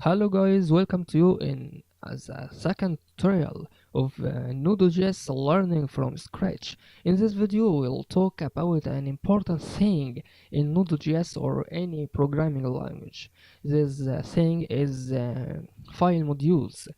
Hello guys, welcome to you in as a second tutorial of node.js learning from scratch. In this video we'll talk about an important thing in node.js or any programming language. This thing is file modules.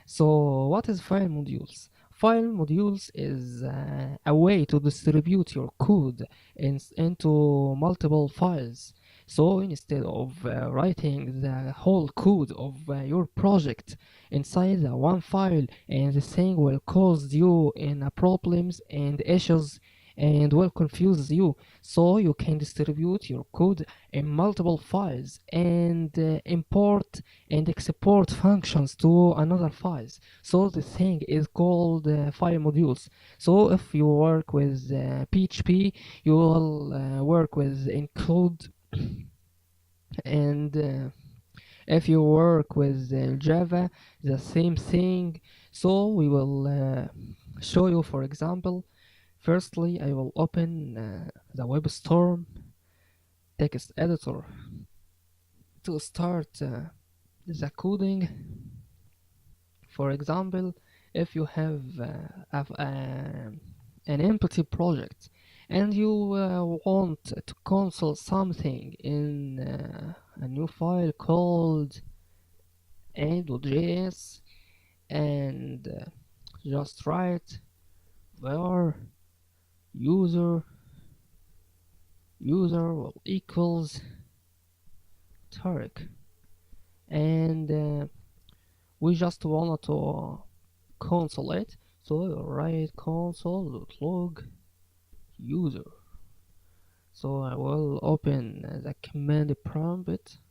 So what is file modules? File modules is a way to distribute your code into multiple files. So instead of writing the whole code of your project inside the one file, and the thing will cause you in problems and issues and will confuse you, so you can distribute your code in multiple files and import and export functions to another files. So the thing is called file modules. So if you work with PHP, you will work with include, and if you work with Java, the same thing. So we will show you, for example. Firstly, I will open the WebStorm text editor to start the coding. For example, if you have an empty project and you want to console something in a new file called node.js, and just write var user will equals Tarek, and we just wanted to console it, so you write console.log user. So I will open the command prompt.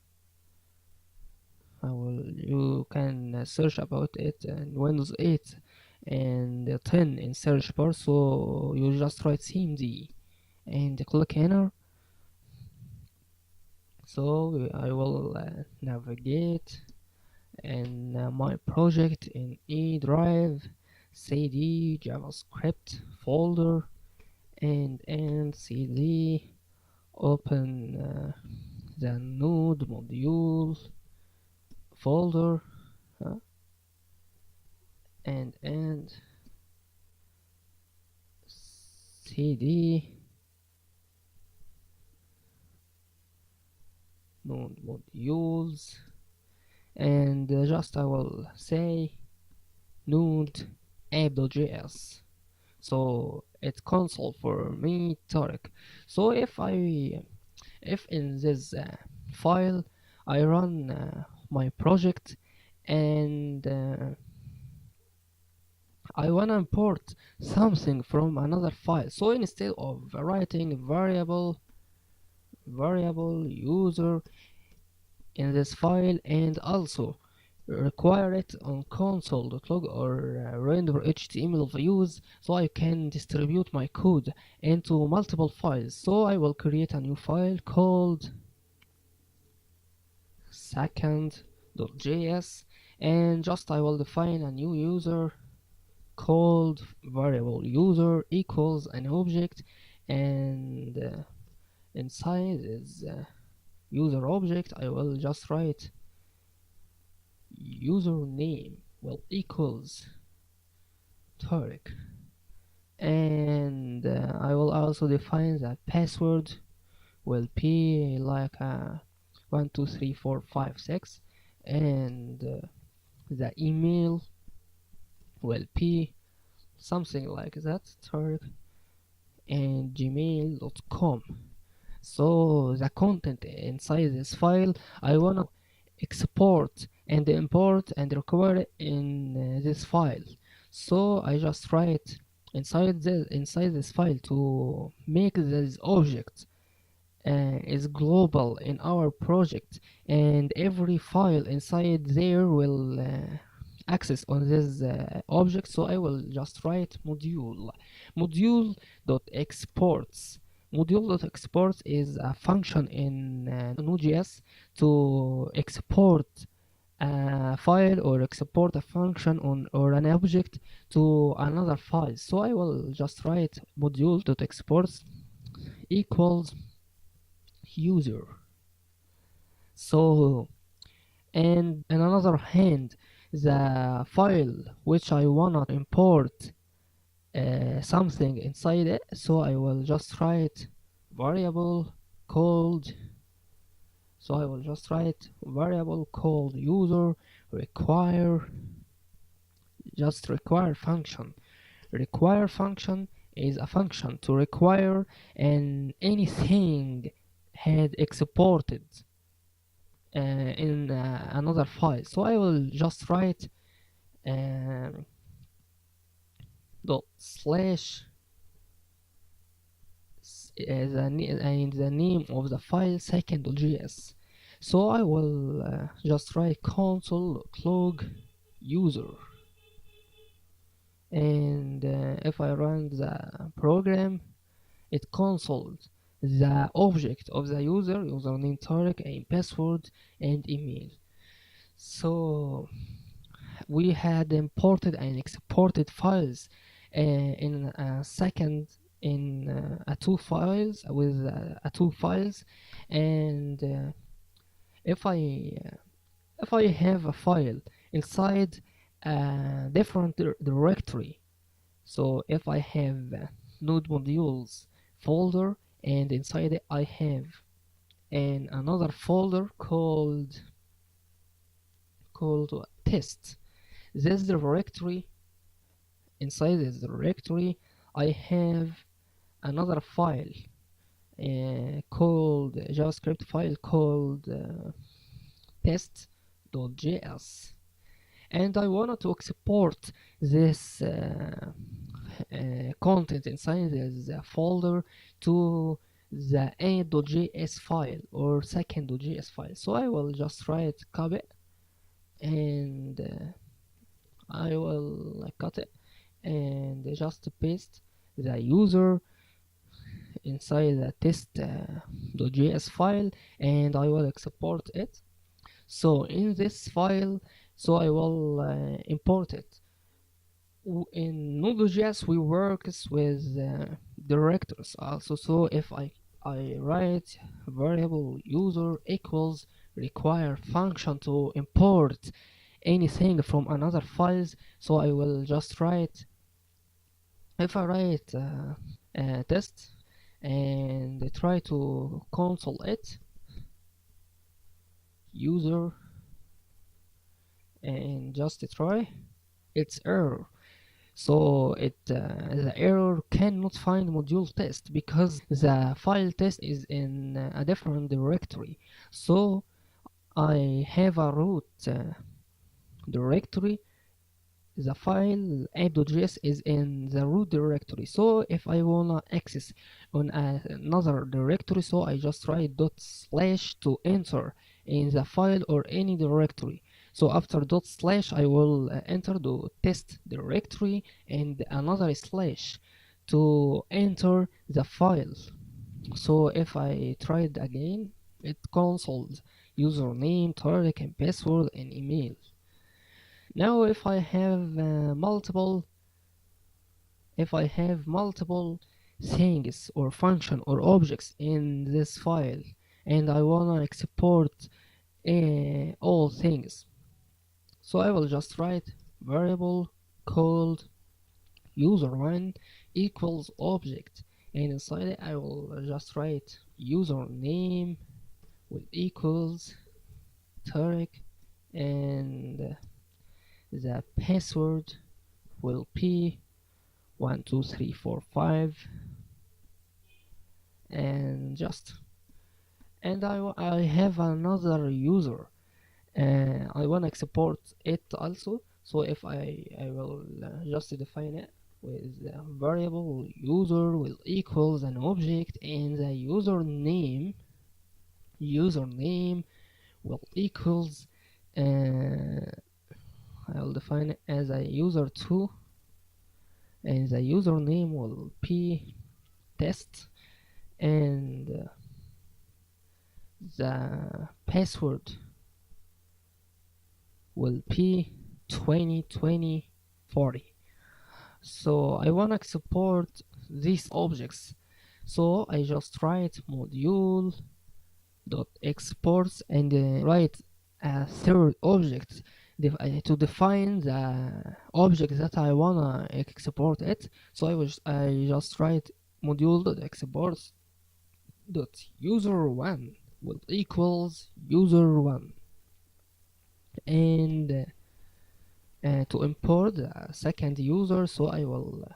You can search about it in Windows 8 and 10 in search bar, so you just write cmd and click enter. So I will navigate in my project in E drive, cd javascript folder, and cd open the node module folder, and cd node modules, and just I will say node app.js, so it's console for me Tarek. So if in this file I run my project, and I wanna import something from another file, so instead of writing variable user in this file and also require it on console.log or render HTML views, so I can distribute my code into multiple files. So I will create a new file called second.js, and just I will define a new user called variable user equals an object, and inside is user object I will just write username will equals Tarek, and I will also define that password will be like 123456, and the email will be something like that, Tarek and gmail.com. So the content inside this file I wanna export and import and require it in this file. So I just write inside this file to make this object is global in our project, and every file inside there will access on this object. So I will just write module.exports. Module.exports is a function in Node.js to export a file or export a function on or an object to another file. So I will just write module.exports equals user. So And on another hand, the file which I wanna import something inside it, so I will just write variable called user require, just require function. Require function is a function to require and anything had exported in another file. So I will just write um, dot slash and the name of the file second.js. So I will just write console log user, and if I run the program, it consoles the object of the user, username Tarek, and password and email. So we had imported and exported files in a second, in a two files with a two files. And if I if I have a file inside a different directory, so if I have node modules folder, and inside it I have another folder called test. This directory, inside this directory I have another file called JavaScript file called test.js, and I wanted to export this content inside this folder to the a.js file or second.js file. So I will just write copy, and I will cut it and just paste the user inside the test.js file, and I will export it. So in this file, so I will import it. In node.js we work with directors also. So if I write variable user equals require function to import anything from another files, so I will just write, if I write test and try to console it user and just try, it's error. So the error cannot find module test because the file test is in a different directory. So I have a root directory. The file app.js is in the root directory. So if I wanna access on another directory, so I just write dot slash to enter in the file or any directory. So after dot slash I will enter the test directory and another slash to enter the file. So if I try it again, it consoles username, Tarek, and password and email. Now if I have multiple things or function or objects in this file, and I wanna export all things, so I will just write variable called user1 equals object, and inside it I will just write username with equals Tarek, and the password will be 12345, and I have another user, I want to export it also. So if I will just define it with variable user will equals an object, and the username will equals I'll define it as a user2, and the username will be test, and the password will be 202040. So I want to export these objects, so I just write module dot exports and write a third object to define the object that I wanna export it. So I just write module.exports dot user1 will equals user1, and to import the second user, so I will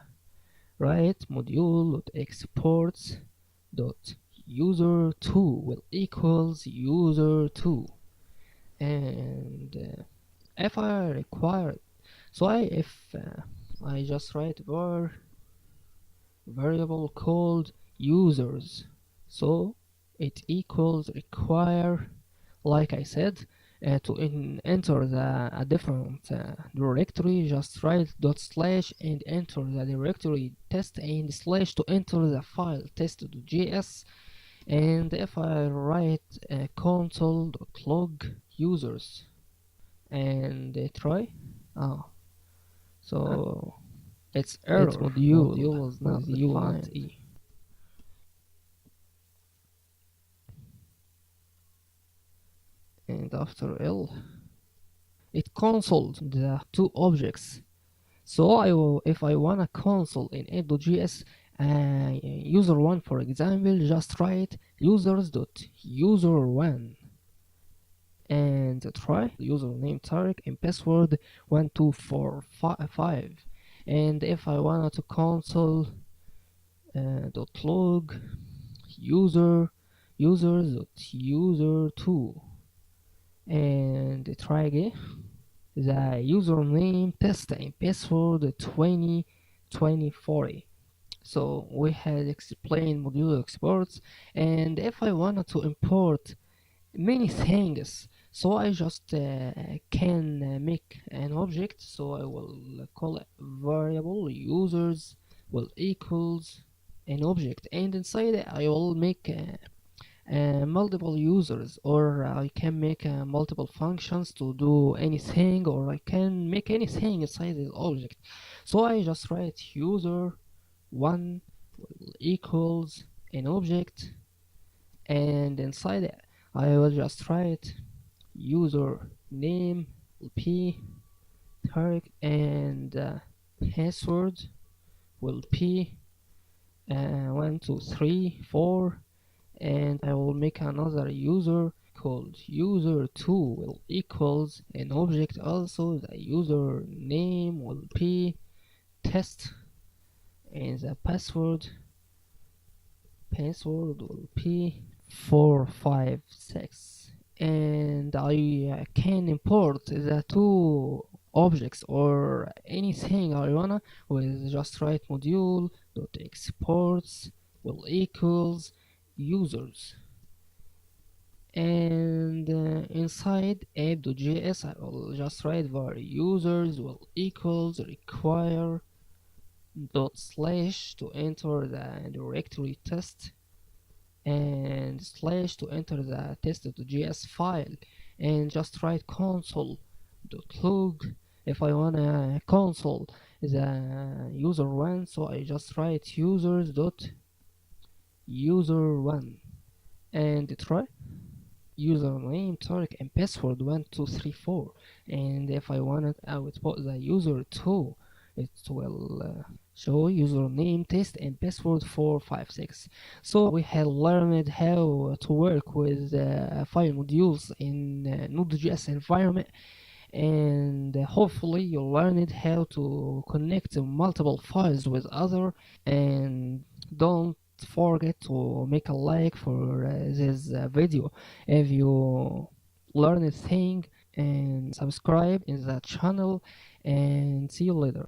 write module.exports dot user2 will equals user2, and if I require, so I just write variable called users, so it equals require, like I said, to enter a different directory, just write dot slash and enter the directory test and slash to enter the file test.js. And if I write console.log users and try, oh, so it's error, module was not defined. And after L, it consoles the two objects. So if I wanna console in node.js user1, for example, just write users.user1 and try username Tarek and password 1245. And if I wanted to console dot log users.user2 and try again the username test and password 2040. So we had explained module exports, and if I wanted to import many things, so I just can make an object, so I will call it variable users will equals an object, and inside it I will make multiple users, or I can make multiple functions to do anything, or I can make anything inside the object. So I just write user1 equals an object, and inside it I will just write user name p Tarek, and password will be 1 2 3 4, and I will make another user called user2 will equals an object also. The user name will be test, and the password will be 456, and I can import the two objects or anything I wanna with just write module dot exports will equals users, and inside app.js I will just write var users will equals require dot slash to enter the directory test and slash to enter the test.js file, and just write console.log if I wanna console the user1, so I just write users.user1 and try username Tarek and password 1234, and if I wanted output the user2, it will show username test and password 456. So we have learned how to work with file modules in node.js environment, and hopefully you learned how to connect multiple files with other, and don't forget to make a like for this video if you learned a thing, and subscribe in the channel, and see you later.